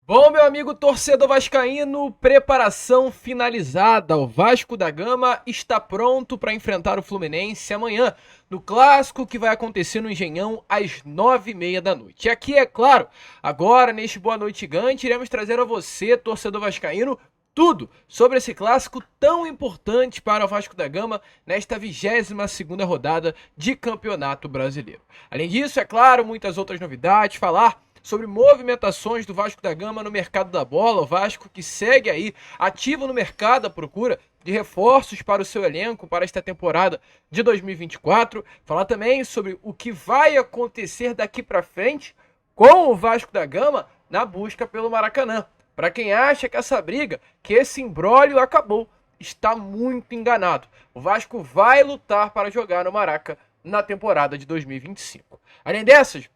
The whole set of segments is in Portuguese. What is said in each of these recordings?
Bom, meu amigo torcedor vascaíno, preparação finalizada. O Vasco da Gama está pronto para enfrentar o Fluminense amanhã, no clássico que vai acontecer no Engenhão às 9h30 da noite. E aqui, é claro, agora neste Boa Noite Gigante, iremos trazer a você, torcedor vascaíno, tudo sobre esse clássico tão importante para o Vasco da Gama nesta 22ª rodada de Campeonato Brasileiro. Além disso, é claro, muitas outras novidades, falar sobre movimentações do Vasco da Gama no mercado da bola. O Vasco que segue aí ativo no mercado à procura de reforços para o seu elenco para esta temporada de 2024. Falar também sobre o que vai acontecer daqui para frente com o Vasco da Gama na busca pelo Maracanã. Para quem acha que essa briga, que esse imbróglio acabou, está muito enganado. O Vasco vai lutar para jogar no Maraca na temporada de 2025. Além dessas,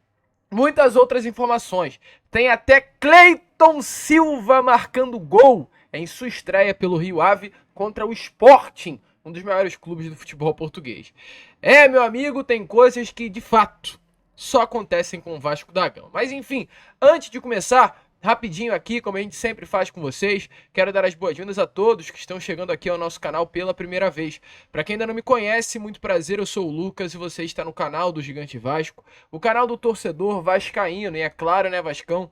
muitas outras informações. Tem até Cleiton Silva marcando gol em sua estreia pelo Rio Ave contra o Sporting, um dos maiores clubes do futebol português. Meu amigo, tem coisas que de fato só acontecem com o Vasco da Gama. Mas enfim, antes de começar, rapidinho aqui, como a gente sempre faz com vocês, quero dar as boas-vindas a todos que estão chegando aqui ao nosso canal pela primeira vez. Para quem ainda não me conhece, muito prazer, eu sou o Lucas e você está no canal do Gigante Vasco, o canal do torcedor vascaíno, e é claro, né, Vascão?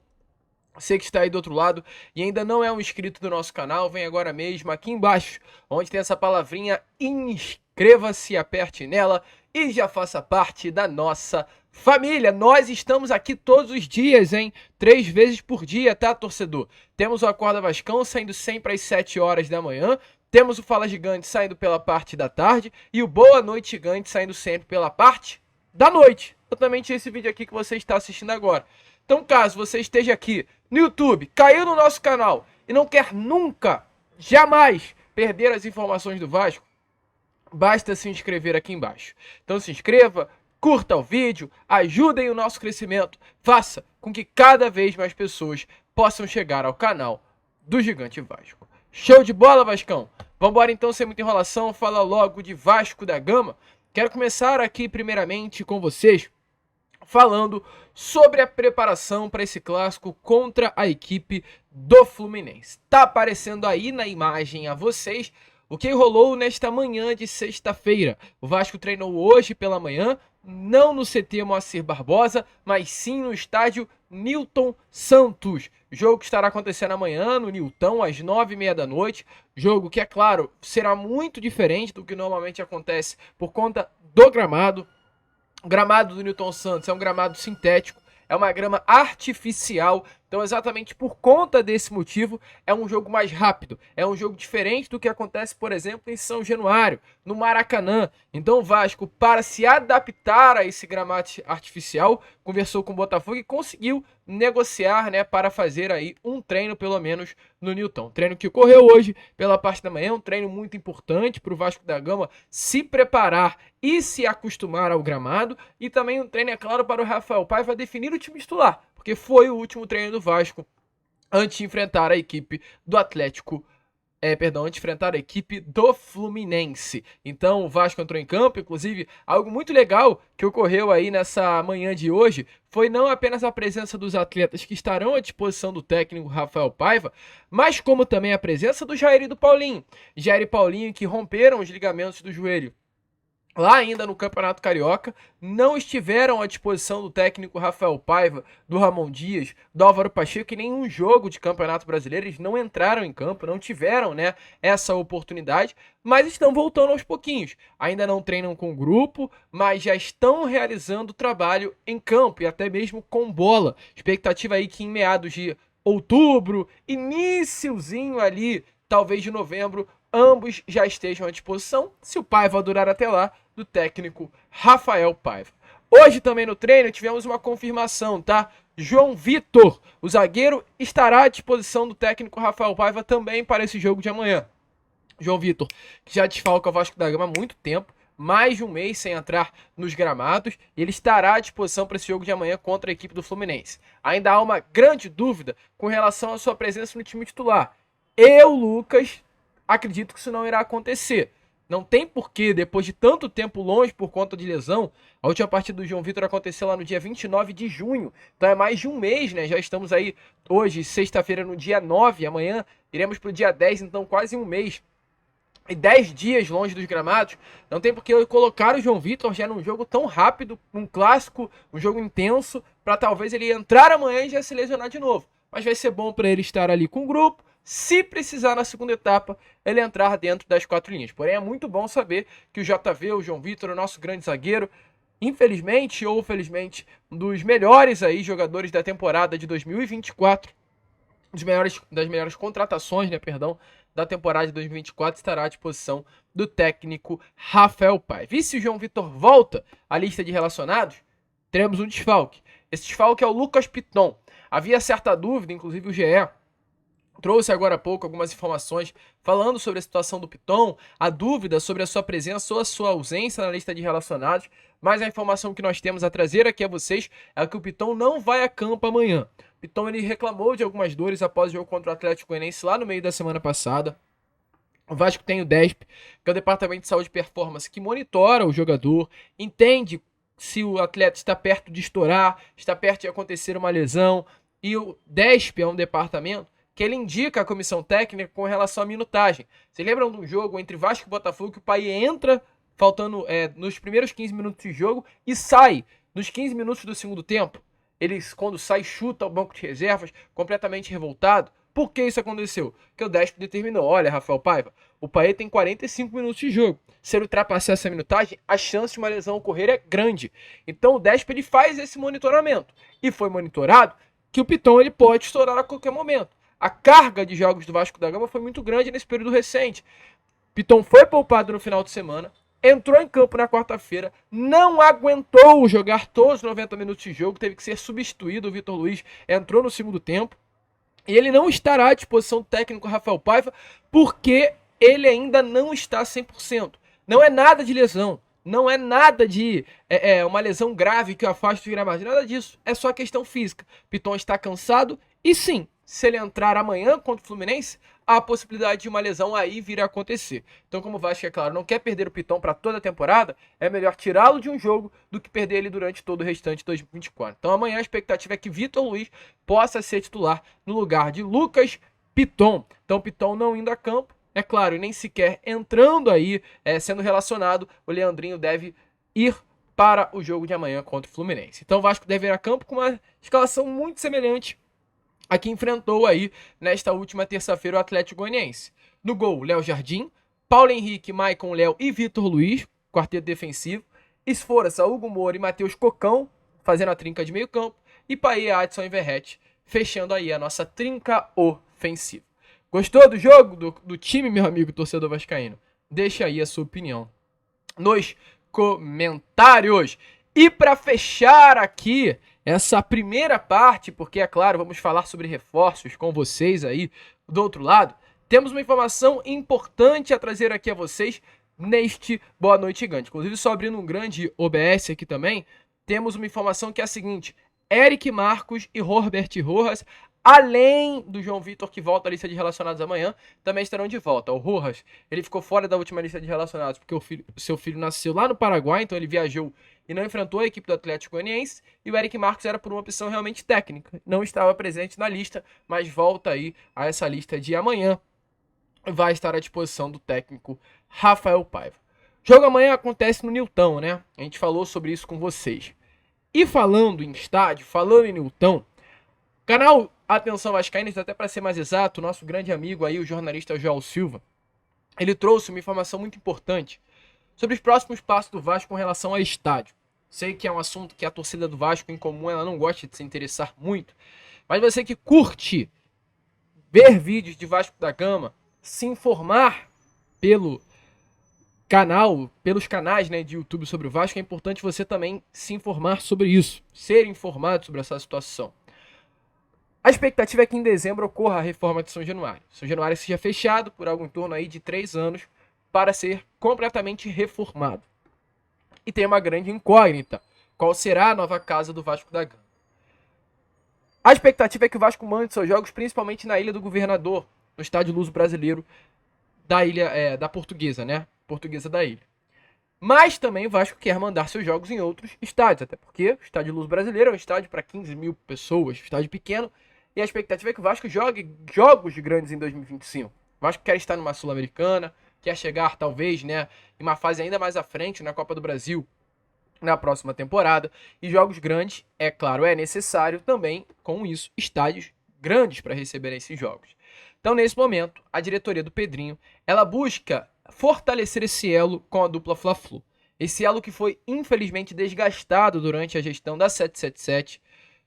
Você que está aí do outro lado e ainda não é um inscrito do nosso canal, vem agora mesmo aqui embaixo, onde tem essa palavrinha inscreva-se, aperte nela e já faça parte da nossa família. Nós estamos aqui todos os dias, hein? 3 vezes por dia, tá, torcedor? Temos o Acorda Vascão saindo sempre às 7 horas da manhã, temos o Fala Gigante saindo pela parte da tarde e o Boa Noite Gigante saindo sempre pela parte da noite. Exatamente esse vídeo aqui que você está assistindo agora. Então, caso você esteja aqui no YouTube, caiu no nosso canal e não quer nunca, jamais perder as informações do Vasco, basta se inscrever aqui embaixo. Então se inscreva, curta o vídeo, ajudem o nosso crescimento, faça com que cada vez mais pessoas possam chegar ao canal do Gigante Vasco. Show de bola, Vascão? Vambora então, sem muita enrolação, falar logo de Vasco da Gama. Quero começar aqui primeiramente com vocês falando sobre a preparação para esse clássico contra a equipe do Fluminense. Tá aparecendo aí na imagem a vocês o que rolou nesta manhã de sexta-feira. O Vasco treinou hoje pela manhã, não no CT Moacir Barbosa, mas sim no estádio Newton Santos. Jogo que estará acontecendo amanhã no Newton, às 9h30 da noite. Jogo que, é claro, será muito diferente do que normalmente acontece por conta do gramado. O gramado do Newton Santos é um gramado sintético, é uma grama artificial, então exatamente por conta desse motivo é um jogo mais rápido, é um jogo diferente do que acontece, por exemplo, em São Januário, no Maracanã. Então o Vasco, para se adaptar a esse gramado artificial, conversou com o Botafogo e conseguiu negociar, né, para fazer aí um treino pelo menos no Newton. Treino que ocorreu hoje pela parte da manhã, um treino muito importante para o Vasco da Gama se preparar e se acostumar ao gramado, e também um treino, é claro, para o Rafael Paiva definir o time titular, porque foi o último treino do Vasco antes de enfrentar a equipe do antes de enfrentar a equipe do Fluminense. Então o Vasco entrou em campo, inclusive algo muito legal que ocorreu aí nessa manhã de hoje foi não apenas a presença dos atletas que estarão à disposição do técnico Rafael Paiva, mas como também a presença do Jair e do Paulinho. Jair e Paulinho que romperam os ligamentos do joelho lá ainda no Campeonato Carioca, não estiveram à disposição do técnico Rafael Paiva, do Ramon Dias, do Álvaro Pacheco, em nenhum jogo de Campeonato Brasileiro. Eles não entraram em campo, não tiveram, né, essa oportunidade, mas estão voltando aos pouquinhos. Ainda não treinam com o grupo, mas já estão realizando trabalho em campo e até mesmo com bola. Expectativa aí que em meados de outubro, iniciozinho ali, talvez de novembro, ambos já estejam à disposição, se o Paiva durar até lá, do técnico Rafael Paiva. Hoje também no treino tivemos uma confirmação, tá? João Vitor, o zagueiro, estará à disposição do técnico Rafael Paiva também para esse jogo de amanhã. João Vitor, que já desfalca o Vasco da Gama há muito tempo, mais de um mês sem entrar nos gramados, e ele estará à disposição para esse jogo de amanhã contra a equipe do Fluminense. Ainda há uma grande dúvida com relação à sua presença no time titular. Eu, Lucas, acredito que isso não irá acontecer. Não tem porquê, depois de tanto tempo longe por conta de lesão. A última partida do João Vitor aconteceu lá no dia 29 de junho. Então é mais de um mês, né? Já estamos aí hoje, sexta-feira, no dia 9. Amanhã iremos para o dia 10, então quase um mês. E 10 dias longe dos gramados. Não tem porque eu colocar o João Vitor já num jogo tão rápido, um clássico, um jogo intenso, para talvez ele entrar amanhã e já se lesionar de novo. Mas vai ser bom para ele estar ali com o grupo. Se precisar na segunda etapa, ele entrar dentro das 4 linhas. Porém, é muito bom saber que o JV, o João Vitor, o nosso grande zagueiro, infelizmente ou felizmente, um dos melhores aí jogadores da temporada de 2024, das melhores contratações, né, perdão, da temporada de 2024, estará à disposição do técnico Rafael Paiva. E se o João Vitor volta à lista de relacionados, teremos um desfalque. Esse desfalque é o Lucas Piton. Havia certa dúvida, inclusive o GE trouxe agora há pouco algumas informações falando sobre a situação do Piton, a dúvida sobre a sua presença ou a sua ausência na lista de relacionados, mas a informação que nós temos a trazer aqui a vocês é que o Piton não vai a campo amanhã. O Piton ele reclamou de algumas dores após o jogo contra o Atlético Goianiense lá no meio da semana passada. O Vasco tem o DESP, que é o Departamento de Saúde e Performance, que monitora o jogador, entende se o atleta está perto de estourar, está perto de acontecer uma lesão, e o DESP é um departamento que ele indica a comissão técnica com relação à minutagem. Vocês lembram de um jogo entre Vasco e Botafogo que o Paí entra faltando nos primeiros 15 minutos de jogo e sai nos 15 minutos do segundo tempo? Ele, quando sai, chuta o banco de reservas, completamente revoltado. Por que isso aconteceu? Porque o DESP determinou, olha, Rafael Paiva, o Paí tem 45 minutos de jogo. Se ele ultrapassar essa minutagem, a chance de uma lesão ocorrer é grande. Então o DESP ele faz esse monitoramento. E foi monitorado que o Piton ele pode estourar a qualquer momento. A carga de jogos do Vasco da Gama foi muito grande nesse período recente. Piton foi poupado no final de semana, entrou em campo na quarta-feira, não aguentou jogar todos os 90 minutos de jogo, teve que ser substituído. O Vitor Luiz entrou no segundo tempo. E ele não estará à disposição do técnico Rafael Paiva porque ele ainda não está 100%. Não é nada de lesão. Não é nada de uma lesão grave que o afasta do gramado. Nada disso. É só questão física. Piton está cansado e sim, se ele entrar amanhã contra o Fluminense, há a possibilidade de uma lesão aí vir a acontecer. Então, como o Vasco, é claro, não quer perder o Piton para toda a temporada, é melhor tirá-lo de um jogo do que perder ele durante todo o restante de 2024. Então, amanhã a expectativa é que Vitor Luiz possa ser titular no lugar de Lucas Piton. Então, Piton não indo a campo, é claro, e nem sequer entrando aí, sendo relacionado, o Leandrinho deve ir para o jogo de amanhã contra o Fluminense. Então, o Vasco deve ir a campo com uma escalação muito semelhante a que enfrentou aí nesta última terça-feira o Atlético Goianiense. No gol, Léo Jardim, Paulo Henrique, Maicon, Léo e Vitor Luiz, quarteto defensivo. Esforça, Hugo Moura e Matheus Cocão, fazendo a trinca de meio campo. E Paê, Adson e Verrete, fechando aí a nossa trinca ofensiva. Gostou do jogo, do time, meu amigo torcedor vascaíno? Deixa aí a sua opinião nos comentários. E para fechar aqui essa primeira parte, porque é claro, vamos falar sobre reforços com vocês aí do outro lado, temos uma informação importante a trazer aqui a vocês neste Boa Noite Gigante. Inclusive, só abrindo um grande OBS aqui também, temos uma informação que é a seguinte: Eric Marcos e Robert Rojas, além do João Vitor, que volta à lista de relacionados amanhã, também estarão de volta. O Rojas, ele ficou fora da última lista de relacionados porque o seu filho nasceu lá no Paraguai, então ele viajou e não enfrentou a equipe do Atlético Goianiense. E o Eric Marcos era por uma opção realmente técnica, não estava presente na lista, mas volta aí a essa lista de amanhã. Vai estar à disposição do técnico Rafael Paiva. O jogo amanhã acontece no Nilton, né? A gente falou sobre isso com vocês. E falando em estádio, falando em Nilton, canal Atenção Vascaínos, até para ser mais exato, nosso grande amigo aí, o jornalista João Silva, ele trouxe uma informação muito importante sobre os próximos passos do Vasco com relação ao estádio. Sei que é um assunto que a torcida do Vasco em comum ela não gosta de se interessar muito, mas você que curte ver vídeos de Vasco da Gama, se informar pelo canal, pelos canais, né, de YouTube sobre o Vasco, é importante você também se informar sobre isso, ser informado sobre essa situação. A expectativa é que em dezembro ocorra a reforma de São Januário. São Januário seja fechado por algo em torno aí de 3 anos para ser completamente reformado. E tem uma grande incógnita: qual será a nova casa do Vasco da Gama? A expectativa é que o Vasco mande seus jogos principalmente na Ilha do Governador, no estádio Luso Brasileiro da Ilha da Portuguesa, né? Portuguesa da Ilha. Mas também o Vasco quer mandar seus jogos em outros estádios, até porque o Estádio Luz Brasileiro é um estádio para 15 mil pessoas, estádio pequeno, e a expectativa é que o Vasco jogue jogos grandes em 2025. O Vasco quer estar numa Sul-Americana, quer chegar talvez, né, em uma fase ainda mais à frente na Copa do Brasil na próxima temporada, e jogos grandes, é claro, é necessário também, com isso, estádios grandes para receber esses jogos. Então, nesse momento, a diretoria do Pedrinho, ela busca fortalecer esse elo com a dupla Fla-Flu. Esse elo que foi, infelizmente, desgastado durante a gestão da 777.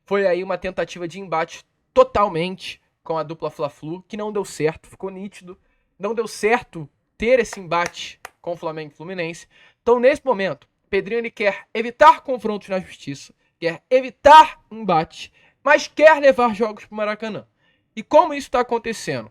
Foi aí uma tentativa de embate totalmente com a dupla Fla-Flu, que não deu certo, ficou nítido. Não deu certo ter esse embate com o Flamengo e Fluminense. Então, nesse momento, Pedrinho ele quer evitar confrontos na justiça, quer evitar embate, mas quer levar jogos para o Maracanã. E como isso está acontecendo?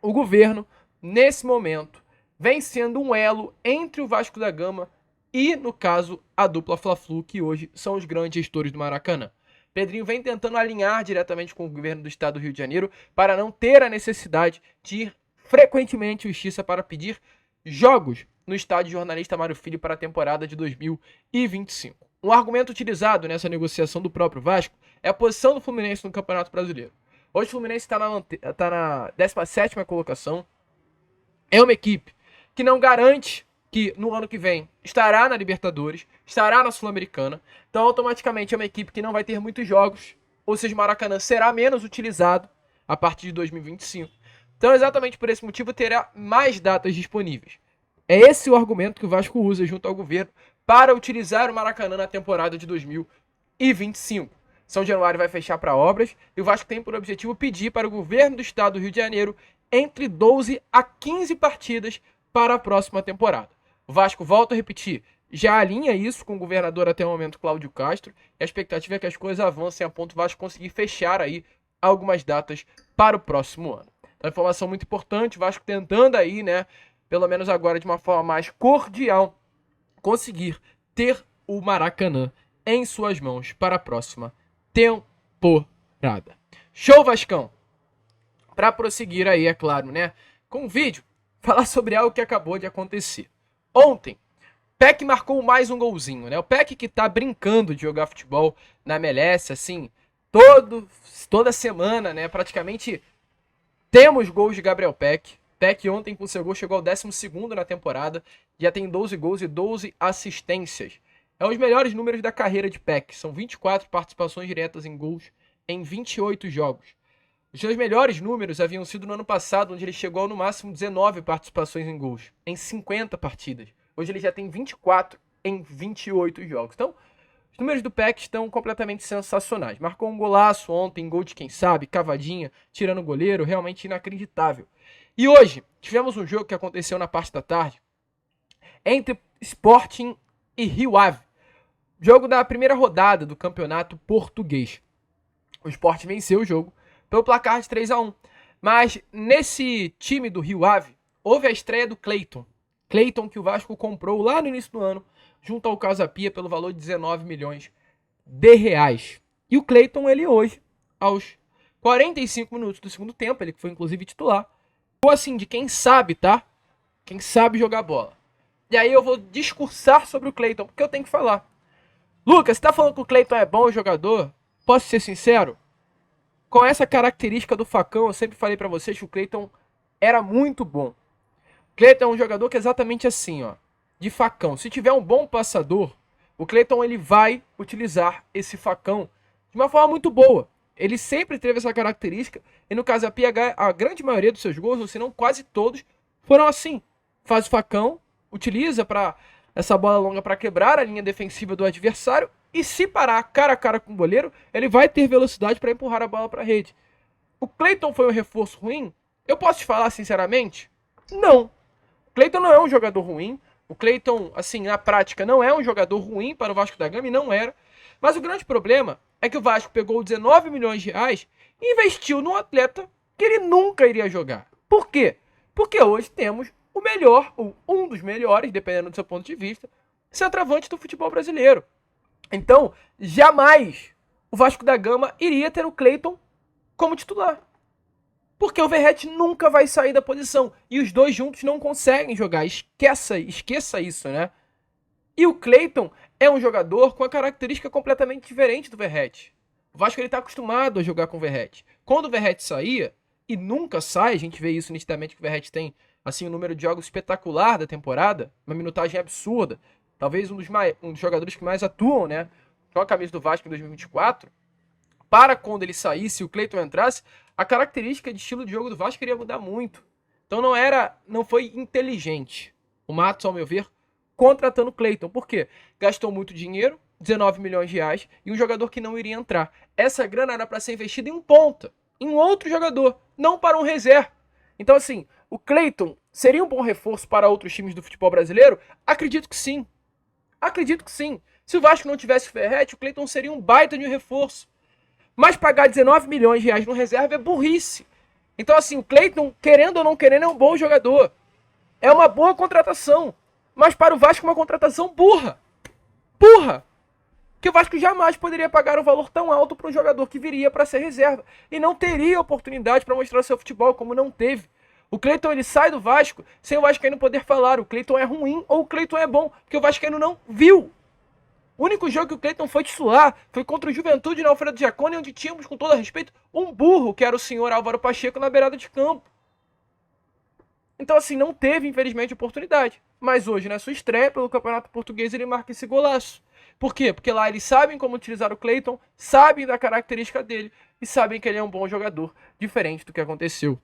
O governo, nesse momento, vem sendo um elo entre o Vasco da Gama e, no caso, a dupla Fla-Flu, que hoje são os grandes gestores do Maracanã. Pedrinho vem tentando alinhar diretamente com o governo do estado do Rio de Janeiro para não ter a necessidade de ir frequentemente à justiça para pedir jogos no estádio Jornalista Mário Filho para a temporada de 2025. Um argumento utilizado nessa negociação do próprio Vasco é a posição do Fluminense no Campeonato Brasileiro. Hoje o Fluminense está na 17ª colocação. É uma equipe que não garante que no ano que vem estará na Libertadores, estará na Sul-Americana. Então, automaticamente, é uma equipe que não vai ter muitos jogos, ou seja, o Maracanã será menos utilizado a partir de 2025. Então, exatamente por esse motivo, terá mais datas disponíveis. É esse o argumento que o Vasco usa junto ao governo para utilizar o Maracanã na temporada de 2025. São Januário vai fechar para obras e o Vasco tem por objetivo pedir para o governo do estado do Rio de Janeiro entre 12 a 15 partidas para a próxima temporada. O Vasco, volta a repetir, já alinha isso com o governador até o momento, Cláudio Castro, e a expectativa é que as coisas avancem a ponto do Vasco conseguir fechar aí algumas datas para o próximo ano. Então, informação muito importante, o Vasco tentando aí, né, pelo menos agora de uma forma mais cordial, conseguir ter o Maracanã em suas mãos para a próxima temporada. Show, Vascão! Para prosseguir aí, é claro, né, com o vídeo, falar sobre algo que acabou de acontecer. Ontem, Peck marcou mais um golzinho, né? O Peck que tá brincando de jogar futebol na MLS, assim, toda semana, né? Praticamente temos gols de Gabriel Peck. Peck ontem com seu gol chegou ao 12º na temporada, já tem 12 gols e 12 assistências. É os melhores números da carreira de Peck, são 24 participações diretas em gols em 28 jogos. Os seus melhores números haviam sido no ano passado, onde ele chegou no máximo 19 participações em gols, em 50 partidas. Hoje ele já tem 24 em 28 jogos. Então, os números do Peck estão completamente sensacionais. Marcou um golaço ontem, gol de quem sabe, cavadinha, tirando o goleiro, realmente inacreditável. E hoje, tivemos um jogo que aconteceu na parte da tarde, entre Sporting e Rio Ave. Jogo da primeira rodada do campeonato português. O Sporting venceu o jogo pelo placar de 3-1. Mas nesse time do Rio Ave, houve a estreia do Cleiton. Cleiton que o Vasco comprou lá no início do ano, junto ao Casa Pia, pelo valor de 19 milhões de reais. E o Cleiton, ele hoje, aos 45 minutos do segundo tempo, ele foi inclusive titular, ou assim, de quem sabe, tá? Quem sabe jogar bola. E aí eu vou discursar sobre o Cleiton, porque eu tenho que falar. Lucas, você tá falando que o Cleiton é bom jogador? Posso ser sincero? Com essa característica do facão, eu sempre falei pra vocês que o Cleiton era muito bom. O Cleiton é um jogador que é exatamente assim, ó, de facão. Se tiver um bom passador, o Cleiton ele vai utilizar esse facão de uma forma muito boa. Ele sempre teve essa característica e no caso a grande maioria dos seus gols, ou se não quase todos, foram assim. Faz o facão, utiliza para essa bola longa para quebrar a linha defensiva do adversário e se parar cara a cara com o goleiro, ele vai ter velocidade para empurrar a bola para a rede. O Cleiton foi um reforço ruim? Eu posso te falar sinceramente? Não. O Cleiton não é um jogador ruim. O Cleiton, assim, na prática, não é um jogador ruim para o Vasco da Gama e não era. Mas o grande problema é que o Vasco pegou 19 milhões de reais e investiu num atleta que ele nunca iria jogar. Por quê? Porque hoje temos o melhor, ou um dos melhores, dependendo do seu ponto de vista, centroavante do futebol brasileiro. Então, jamais o Vasco da Gama iria ter o Cleiton como titular. Porque o Verratti nunca vai sair da posição. E os dois juntos não conseguem jogar. Esqueça isso, né? E o Cleiton é um jogador com uma característica completamente diferente do Verratti. O Vasco ele tá acostumado a jogar com o Verratti. Quando o Verratti saía, e nunca sai, a gente vê isso nitidamente que o Verratti tem assim, um número de jogos espetacular da temporada, uma minutagem absurda. Talvez um dos jogadores que mais atuam, né? Com a camisa do Vasco em 2024. Para quando ele saísse e o Cleiton entrasse, a característica de estilo de jogo do Vasco iria mudar muito. Então não foi inteligente o Matos, ao meu ver, contratando o Cleiton. Por quê? Gastou muito dinheiro, 19 milhões de reais, e um jogador que não iria entrar. Essa grana era para ser investida em um ponta, em um outro jogador, não para um reserva. Então, assim, o Cleiton seria um bom reforço para outros times do futebol brasileiro? Acredito que sim. Acredito que sim. Se o Vasco não tivesse o Verratti, o Cleiton seria um baita de um reforço. Mas pagar 19 milhões de reais no reserva é burrice. Então, assim, o Cleiton, querendo ou não querendo, é um bom jogador. É uma boa contratação. Mas para o Vasco, uma contratação burra. Burra. Porque o Vasco jamais poderia pagar um valor tão alto para um jogador que viria para ser reserva. E não teria oportunidade para mostrar seu futebol, como não teve. O Cleiton ele sai do Vasco sem o vascaíno poder falar. O Cleiton é ruim ou o Cleiton é bom. Porque o vascaíno não viu. O único jogo que o Cleiton foi titular foi contra o Juventude na Alfredo Jaconi, onde tínhamos, com todo respeito, um burro, que era o senhor Álvaro Pacheco, na beirada de campo. Então, assim, não teve, infelizmente, oportunidade. Mas hoje, na sua estreia pelo Campeonato Português, ele marca esse golaço. Por quê? Porque lá eles sabem como utilizar o Cleiton, sabem da característica dele e sabem que ele é um bom jogador, diferente do que aconteceu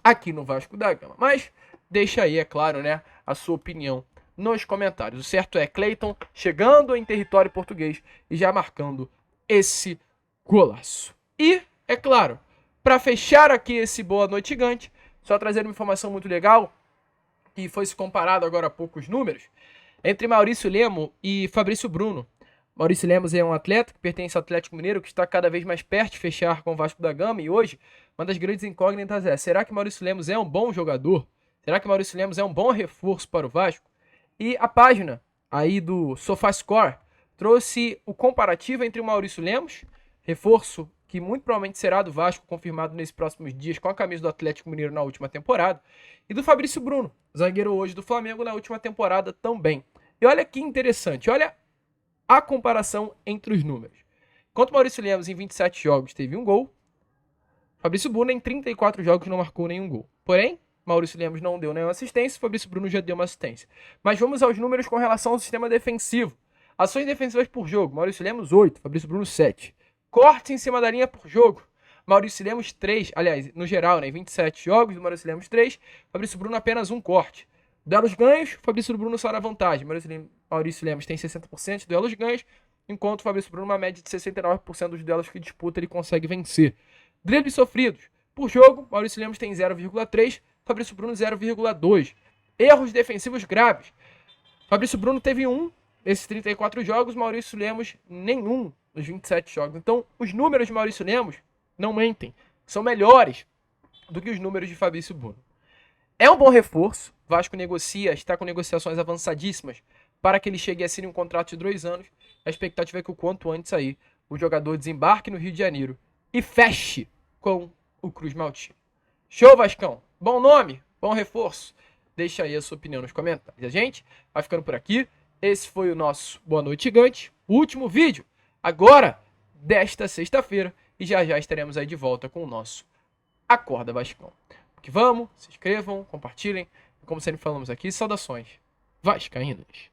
aqui no Vasco da Gama. Mas deixa aí, é claro, né, a sua opinião nos comentários. O certo é Cleiton chegando em território português e já marcando esse golaço. E, é claro, para fechar aqui esse Boa Noite Gigante, só trazer uma informação muito legal, que foi se comparado agora há pouco os números, entre Maurício Lemo e Fabrício Bruno. Maurício Lemos é um atleta que pertence ao Atlético Mineiro, que está cada vez mais perto de fechar com o Vasco da Gama, e hoje, uma das grandes incógnitas é, será que Maurício Lemos é um bom jogador? Será que Maurício Lemos é um bom reforço para o Vasco? E a página aí do SofaScore trouxe o comparativo entre o Maurício Lemos, reforço que muito provavelmente será do Vasco, confirmado nesses próximos dias com a camisa do Atlético Mineiro na última temporada, e do Fabrício Bruno, zagueiro hoje do Flamengo na última temporada também. E olha que interessante, olha a comparação entre os números. Enquanto Maurício Lemos em 27 jogos teve um gol, Fabrício Bruno em 34 jogos não marcou nenhum gol. Porém, Maurício Lemos não deu nenhuma assistência, Fabrício Bruno já deu uma assistência. Mas vamos aos números com relação ao sistema defensivo. Ações defensivas por jogo, Maurício Lemos 8, Fabrício Bruno 7. Cortes em cima da linha por jogo, Maurício Lemos 3, aliás, no geral, né, 27 jogos, do Maurício Lemos 3, Fabrício Bruno apenas um corte. Duelos ganhos, Fabrício Bruno só na vantagem, Maurício Lemos tem 60% de duelos ganhos, enquanto Fabrício Bruno uma média de 69% dos duelos que disputa ele consegue vencer. Dribles sofridos, por jogo, Maurício Lemos tem 0,3, Fabrício Bruno 0,2. Erros defensivos graves, Fabrício Bruno teve um nesses 34 jogos, Maurício Lemos nenhum nos 27 jogos. Então, os números de Maurício Lemos não mentem, são melhores do que os números de Fabrício Bruno. É um bom reforço, Vasco está com negociações avançadíssimas para que ele chegue a assinar um contrato de 2 anos. A expectativa é que o quanto antes aí o jogador desembarque no Rio de Janeiro e feche com o Cruz Maltino. Show, Vascão! Bom nome, bom reforço. Deixa aí a sua opinião nos comentários. A gente vai ficando por aqui. Esse foi o nosso Boa Noite Gigante, o último vídeo agora desta sexta-feira. E já já estaremos aí de volta com o nosso Acorda Vascão. Que vamos, se inscrevam, compartilhem. Como sempre falamos aqui, saudações vascaínas.